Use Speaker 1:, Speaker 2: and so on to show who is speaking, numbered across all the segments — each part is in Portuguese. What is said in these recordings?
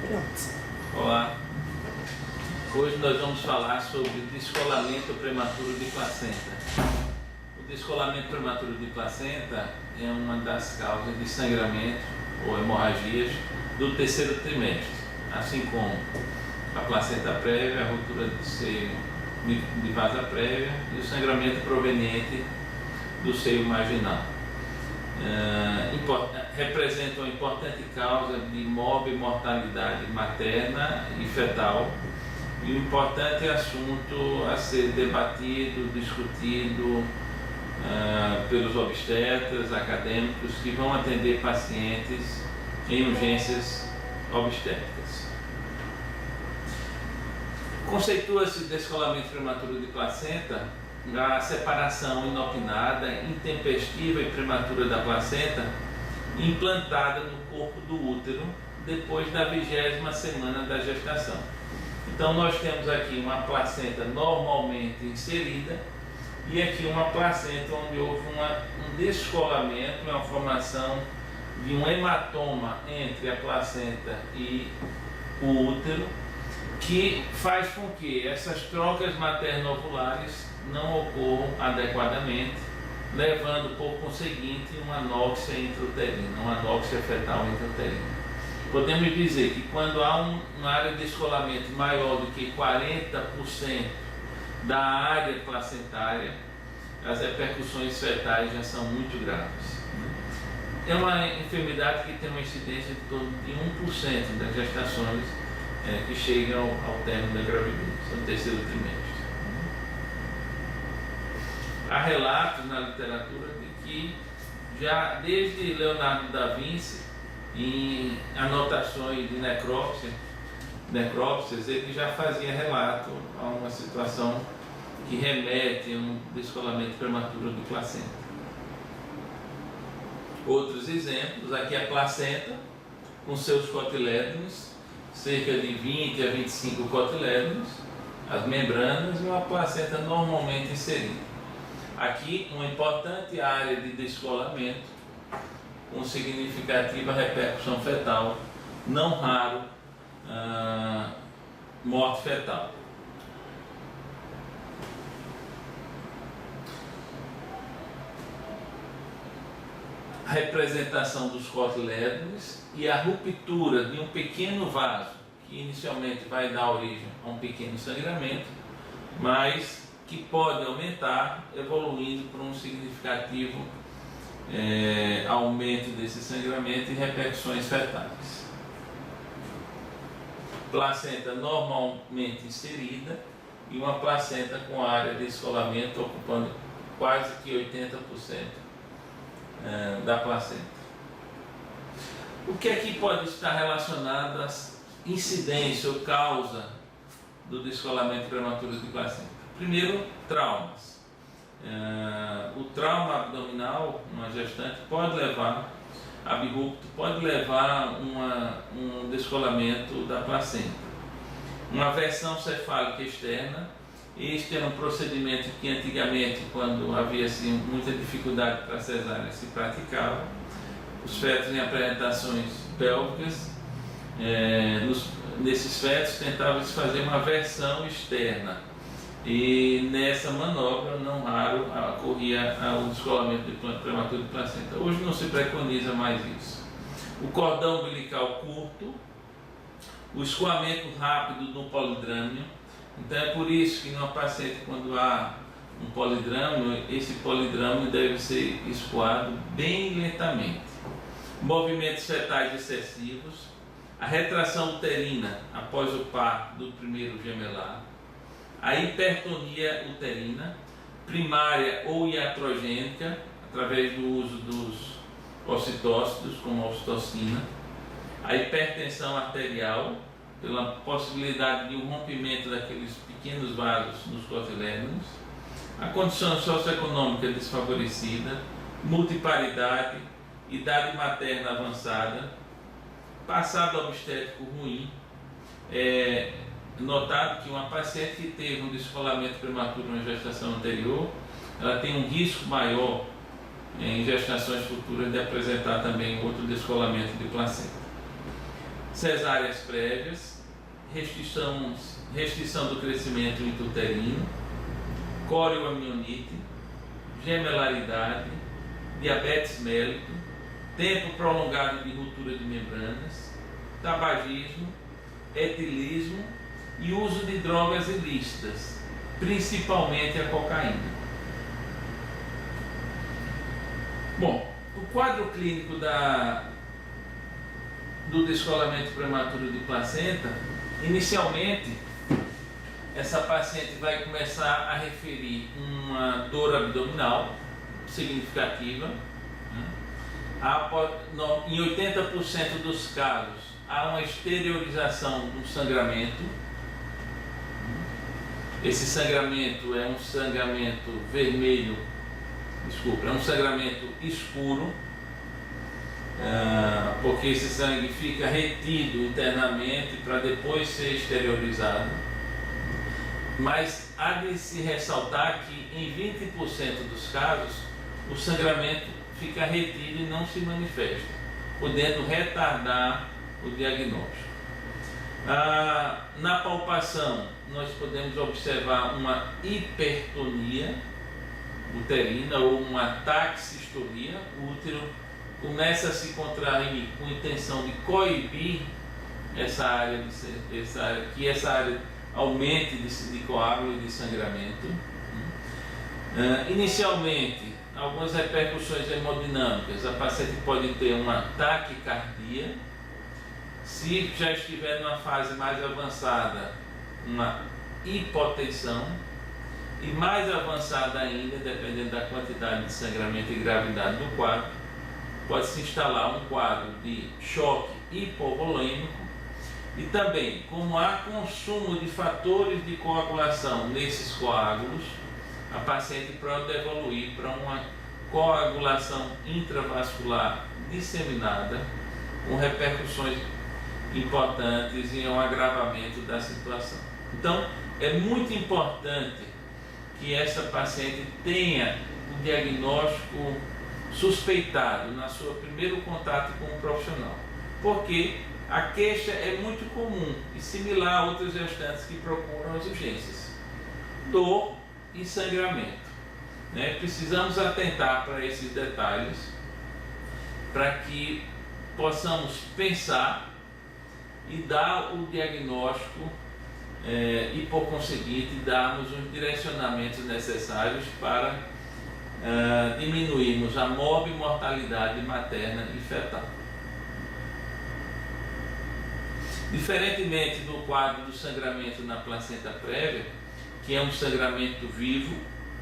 Speaker 1: Pronto.
Speaker 2: Olá, hoje nós vamos falar sobre descolamento prematuro de placenta. O descolamento prematuro de placenta é uma das causas de sangramento ou hemorragias do terceiro trimestre, assim como a placenta prévia, a ruptura do seio de vasa prévia e o sangramento proveniente do seio marginal. Representa uma importante causa de mortalidade materna e fetal e um importante assunto a ser debatido, discutido pelos obstetras acadêmicos que vão atender pacientes em urgências obstétricas. Conceitua-se descolamento prematuro de placenta a separação inopinada, intempestiva e prematura da placenta implantada no corpo do útero depois da 20ª semana da gestação. Então nós temos aqui uma placenta normalmente inserida e aqui uma placenta onde houve um descolamento, uma formação de um hematoma entre a placenta e o útero, que faz com que essas trocas materno-ovulares não ocorram adequadamente, levando por conseguinte uma anóxia intrauterina, uma anóxia fetal intrauterina. Podemos dizer que quando há uma área de descolamento maior do que 40% da área placentária, as repercussões fetais já são muito graves. É uma enfermidade que tem uma incidência de torno de 1% das gestações que chegam ao término da gravidez, no terceiro trimestre. Há relatos na literatura de que já desde Leonardo da Vinci, em anotações de necrópsias, ele já fazia relato a uma situação que remete a um descolamento prematuro de placenta. Outros exemplos, aqui a placenta com seus cotilédones, cerca de 20 a 25 cotilédones, as membranas e uma placenta normalmente inserida. Aqui uma importante área de descolamento com significativa repercussão fetal, não raro morte fetal. A representação dos cotilédones e a ruptura de um pequeno vaso, que inicialmente vai dar origem a um pequeno sangramento, mas que pode aumentar, evoluindo para um significativo aumento desse sangramento e repercussões fetais. Placenta normalmente inserida e uma placenta com área de descolamento ocupando quase que 80% da placenta. O que aqui pode estar relacionado à incidência ou causa do descolamento prematuro de placenta? Primeiro, traumas. O trauma abdominal, uma gestante, pode levar abrupto, pode levar um descolamento da placenta. Uma versão cefálica externa. Este era um procedimento que antigamente, quando havia assim, muita dificuldade para a cesárea, se praticava. Os fetos em apresentações pélvicas, nesses fetos tentava-se fazer uma versão externa. E nessa manobra, não raro, ocorria o descolamento prematuro de placenta. Hoje não se preconiza mais isso. O cordão umbilical curto, o escoamento rápido no polidrâmio. Então é por isso que numa paciente, quando há um polidrâmio, esse polidrâmio deve ser escoado bem lentamente. Movimentos fetais excessivos, a retração uterina após o parto do primeiro gemelar, a hipertonia uterina, primária ou iatrogênica, através do uso dos ocitócitos, como a ocitocina, a hipertensão arterial, pela possibilidade de um rompimento daqueles pequenos vasos nos cotilédones, a condição socioeconômica desfavorecida, multiparidade, idade materna avançada, passado obstétrico ruim. Notado que uma paciente que teve um descolamento prematuro na gestação anterior, ela tem um risco maior em gestações futuras de apresentar também outro descolamento de placenta. cesáreas prévias, restrição do crescimento intrauterino, corioamnioniite, gemelaridade, diabetes mellitus, tempo prolongado de ruptura de membranas, tabagismo, etilismo e uso de drogas ilícitas, principalmente a cocaína. Bom, o quadro clínico do descolamento prematuro de placenta, inicialmente, essa paciente vai começar a referir uma dor abdominal significativa. Em 80% dos casos, há uma exteriorização do sangramento. Esse sangramento é um sangramento vermelho, é um sangramento escuro, porque esse sangue fica retido internamente para depois ser exteriorizado. Mas há de se ressaltar que em 20% dos casos o sangramento fica retido e não se manifesta, podendo retardar o diagnóstico. Na palpação nós podemos observar uma hipertonia uterina ou uma taxistolia. O útero começa a se contrair com intenção de coibir essa área, que essa área aumente de coágulo e de sangramento. Inicialmente, algumas repercussões hemodinâmicas. A paciente pode ter uma taquicardia. Se já estiver numa fase mais avançada, uma hipotensão. E mais avançada ainda, dependendo da quantidade de sangramento e gravidade do quadro, pode se instalar um quadro de choque hipovolêmico. E também, como há consumo de fatores de coagulação nesses coágulos, a paciente pode evoluir para uma coagulação intravascular disseminada, com repercussões importantes e um agravamento da situação. Então, é muito importante que essa paciente tenha o diagnóstico suspeitado no seu primeiro contato com o profissional, porque a queixa é muito comum e similar a outras gestantes que procuram as urgências: dor e sangramento. Precisamos atentar para esses detalhes para que possamos pensar e dar o diagnóstico e, por conseguinte, darmos os direcionamentos necessários para diminuirmos a morbimortalidade materna e fetal. Diferentemente do quadro do sangramento na placenta prévia, que é um sangramento vivo,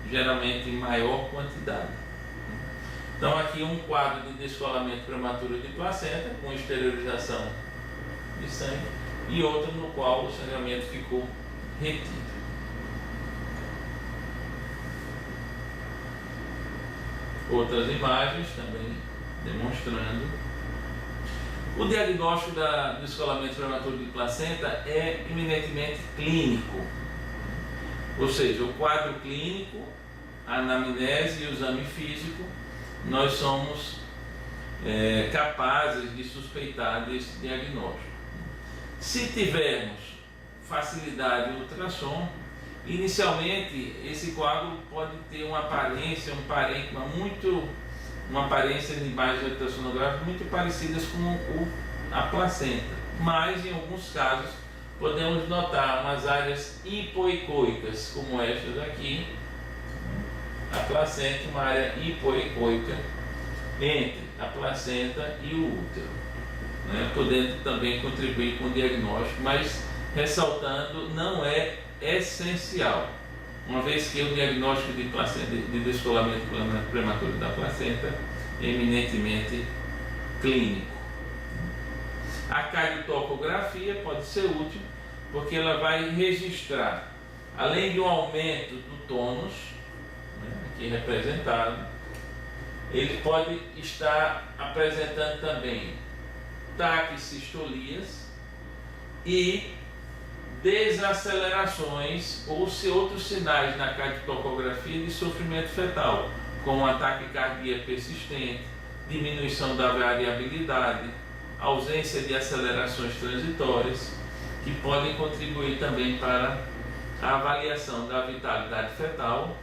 Speaker 2: geralmente em maior quantidade. Então aqui um quadro de descolamento prematuro de placenta, com exteriorização de sangue, e outro no qual o sangramento ficou retido. Outras imagens também demonstrando. O diagnóstico do descolamento prematuro de placenta é eminentemente clínico, ou seja, o quadro clínico, a anamnese e o exame físico, nós somos capazes de suspeitar desse diagnóstico. Se tivermos facilidade no ultrassom, inicialmente esse coágulo pode ter uma aparência, um parênquima uma aparência de imagens ultrassonográficas muito parecidas com a placenta, mas em alguns casos podemos notar umas áreas hipoecoicas, como estas aqui, a placenta, uma área hipoecoica entre a placenta e o útero, podendo também contribuir com o diagnóstico, mas ressaltando, não é essencial, uma vez que o diagnóstico de descolamento prematuro da placenta é eminentemente clínico. A cardiotocografia pode ser útil, porque ela vai registrar, além de um aumento do tônus, aqui representado, ele pode estar apresentando também taquissistolias e desacelerações ou outros sinais na cardiotocografia de sofrimento fetal, como a taquicardia persistente, diminuição da variabilidade, ausência de acelerações transitórias, que podem contribuir também para a avaliação da vitalidade fetal,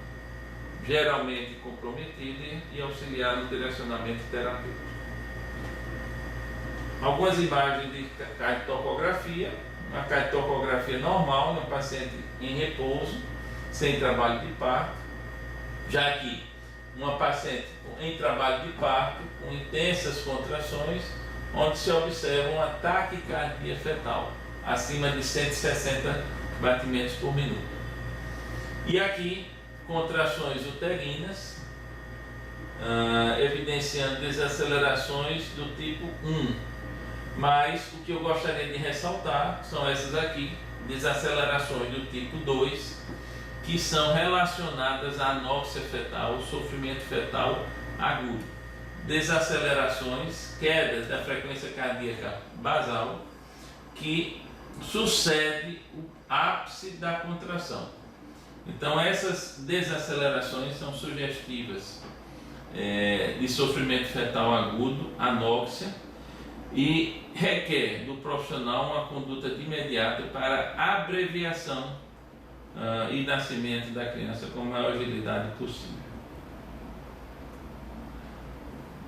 Speaker 2: geralmente comprometida, e auxiliar no direcionamento terapêutico. Algumas imagens de cardiotocografia. Uma cardiotocografia normal, no paciente em repouso, sem trabalho de parto, já que uma paciente em trabalho de parto, com intensas contrações, onde se observa uma taquicardia fetal, acima de 160 batimentos por minuto. E aqui, contrações uterinas, evidenciando desacelerações do tipo 1. Mas o que eu gostaria de ressaltar são essas aqui, desacelerações do tipo 2, que são relacionadas à anóxia fetal, sofrimento fetal agudo. Desacelerações, quedas da frequência cardíaca basal, que sucede o ápice da contração. Então essas desacelerações são sugestivas de sofrimento fetal agudo, anóxia, e requer do profissional uma conduta de imediato para abreviação e nascimento da criança com a maior agilidade possível.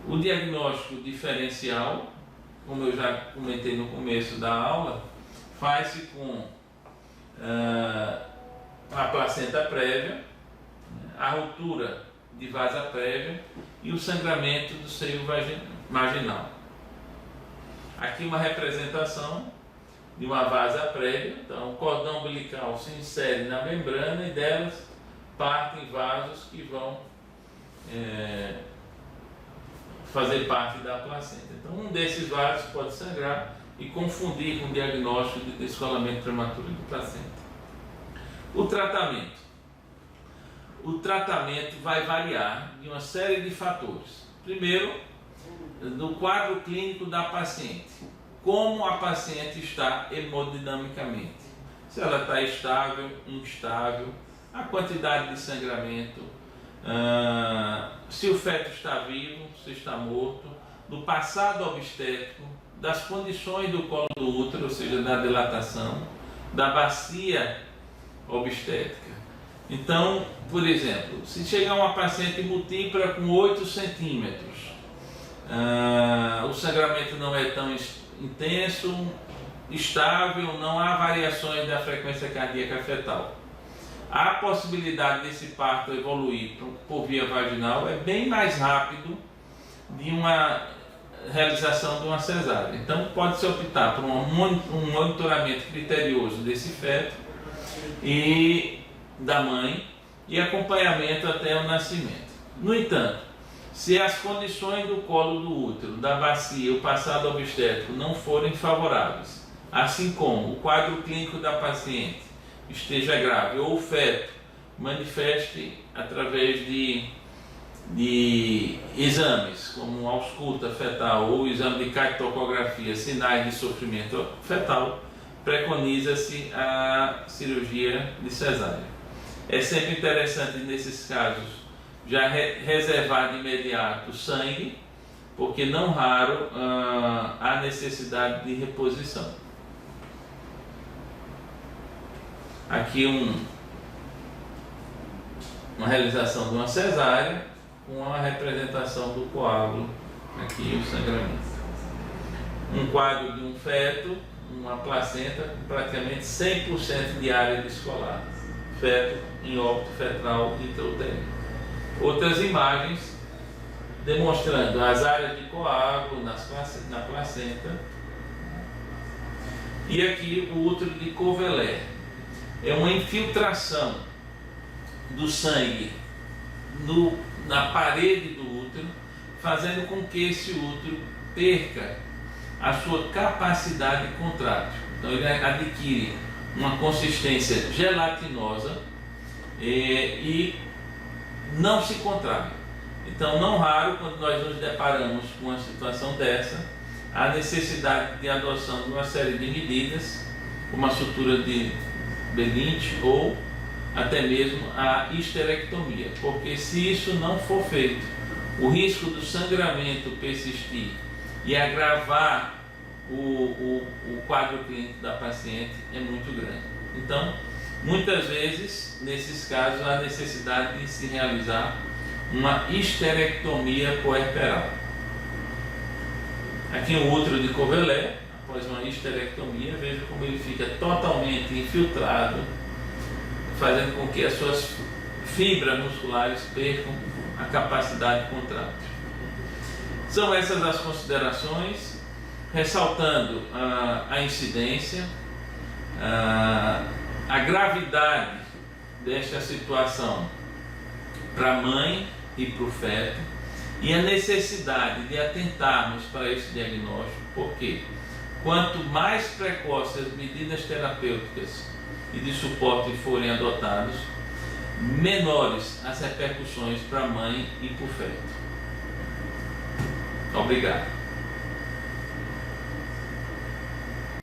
Speaker 2: O diagnóstico diferencial, como eu já comentei no começo da aula, faz-se com a placenta prévia, a ruptura de vasa prévia e o sangramento do seio marginal. Aqui uma representação de uma vasa prévia, então o cordão umbilical se insere na membrana e delas partem vasos que vão fazer parte da placenta. Então um desses vasos pode sangrar e confundir com o diagnóstico de descolamento prematuro de placenta. O tratamento. O tratamento vai variar de uma série de fatores. Primeiro, do quadro clínico da paciente. Como a paciente está hemodinamicamente. Se ela está estável, instável, a quantidade de sangramento, se o feto está vivo, se está morto, do passado obstétrico, das condições do colo do útero, ou seja, da dilatação, da bacia obstétrica. Então, por exemplo, se chegar uma paciente multípla com 8 centímetros, o sangramento não é tão intenso, estável, não há variações da frequência cardíaca fetal. A possibilidade desse parto evoluir por via vaginal é bem mais rápido de uma realização de uma cesárea. Então pode-se optar por um monitoramento criterioso desse feto e da mãe e acompanhamento até o nascimento. No entanto, se as condições do colo do útero, da bacia e o passado obstétrico não forem favoráveis, assim como o quadro clínico da paciente esteja grave ou o feto manifeste através de exames, como ausculta fetal ou exame de cardiotocografia, sinais de sofrimento fetal, preconiza-se a cirurgia de cesárea. É sempre interessante nesses casos já reservar de imediato sangue, porque não raro há necessidade de reposição. Aqui uma realização de uma cesárea com a representação do coágulo, aqui o sangramento. Um quadro de um feto, uma placenta com praticamente 100% de área descolada, feto em óbito fetal intrauterino. Outras imagens demonstrando as áreas de coágulo na placenta. E aqui o útero de Coveley. É uma infiltração do sangue na parede do útero, fazendo com que esse útero perca a sua capacidade contrátil. Então ele adquire uma consistência gelatinosa e não se contrai. Então, não raro, quando nós nos deparamos com uma situação dessa, há necessidade de adoção de uma série de medidas, como a sutura de Bellint ou até mesmo a histerectomia, porque se isso não for feito, o risco do sangramento persistir e agravar o quadro clínico da paciente é muito grande. Então, muitas vezes, nesses casos, há necessidade de se realizar uma histerectomia puerperal. Aqui um útero de Covelé, após uma histerectomia, veja como ele fica totalmente infiltrado, fazendo com que as suas fibras musculares percam a capacidade contrátil. São essas as considerações, ressaltando a incidência, a gravidade desta situação para a mãe e para o feto, e a necessidade de atentarmos para esse diagnóstico, porque quanto mais precoces as medidas terapêuticas e de suporte forem adotados, menores as repercussões para a mãe e para o feto. Obrigado.